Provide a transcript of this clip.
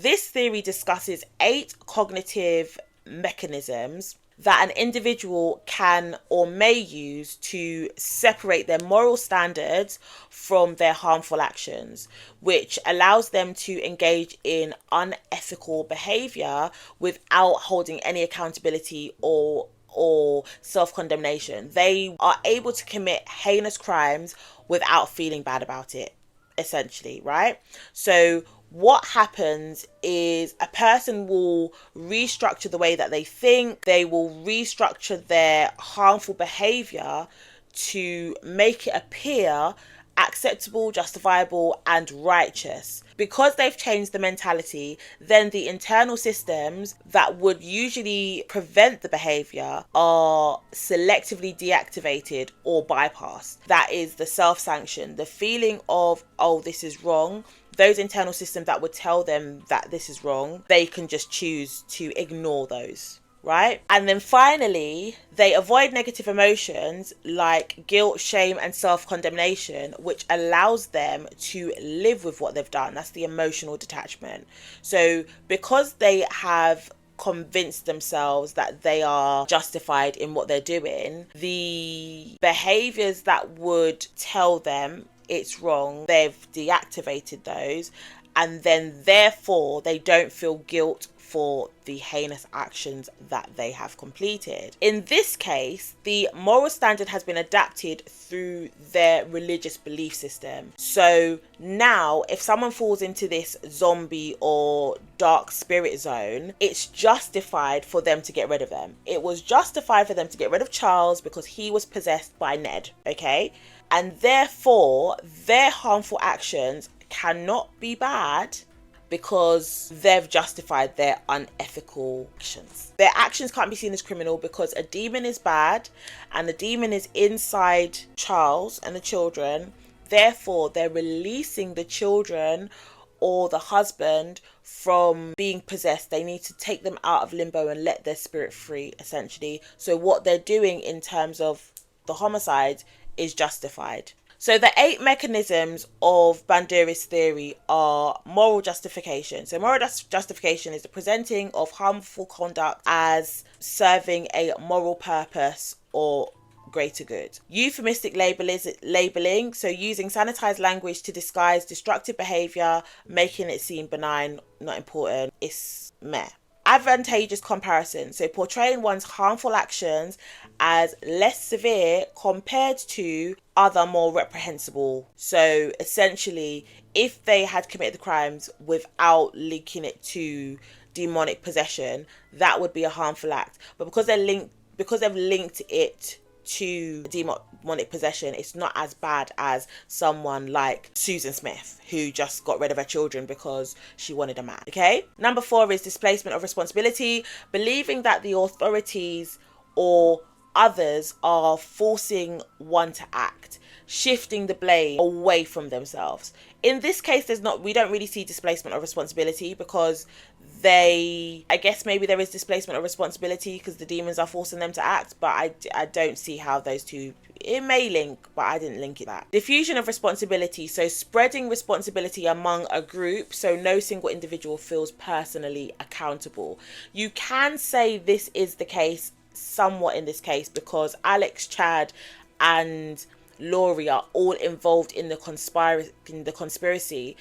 This theory discusses 8 cognitive mechanisms that an individual can or may use to separate their moral standards from their harmful actions, which allows them to engage in unethical behavior without holding any accountability or self-condemnation. They are able to commit heinous crimes without feeling bad about it, essentially, right? So what happens is a person will restructure the way that they think, they will restructure their harmful behavior to make it appear acceptable, justifiable, and righteous. Because they've changed the mentality, then the internal systems that would usually prevent the behavior are selectively deactivated or bypassed. That is the self-sanction, the feeling of, oh, this is wrong. Those internal systems that would tell them that this is wrong, they can just choose to ignore those. Right? And then finally, they avoid negative emotions like guilt, shame, and self-condemnation, which allows them to live with what they've done. That's the emotional detachment. So because they have convinced themselves that they are justified in what they're doing, the behaviors that would tell them it's wrong, they've deactivated those, and then therefore they don't feel guilt for the heinous actions that they have completed. In this case, the moral standard has been adapted through their religious belief system. So now, if someone falls into this zombie or dark spirit zone, it's justified for them to get rid of them. It was justified for them to get rid of Charles because he was possessed by Ned, okay? And therefore, their harmful actions cannot be bad because they've justified their unethical actions. Their actions can't be seen as criminal because a demon is bad and the demon is inside Charles and the children. Therefore, they're releasing the children or the husband from being possessed. They need to take them out of limbo and let their spirit free, essentially. So what they're doing in terms of the homicide is justified. So the 8 mechanisms of Bandura's theory are moral justification. So moral justification is the presenting of harmful conduct as serving a moral purpose or greater good. Euphemistic labeling, so using sanitized language to disguise destructive behavior, making it seem benign, not important, is meh. Advantageous comparison, so portraying one's harmful actions as less severe compared to other more reprehensible. So essentially, if they had committed the crimes without linking it to demonic possession, that would be a harmful act. But because they've linked it to demonic possession, it's not as bad as someone like Susan Smith, who just got rid of her children because she wanted a man. Okay. Number 4 is displacement of responsibility, believing that the authorities or others are forcing one to act, shifting the blame away from themselves. In this case, we don't really see displacement of responsibility because I guess maybe there is displacement of responsibility because the demons are forcing them to act, but I don't see how those two, it may link, but I didn't link it that. Diffusion of responsibility, so spreading responsibility among a group so no single individual feels personally accountable. You can say this is the case somewhat in this case because Alex, Chad, and Laurie are all involved in the conspiracy.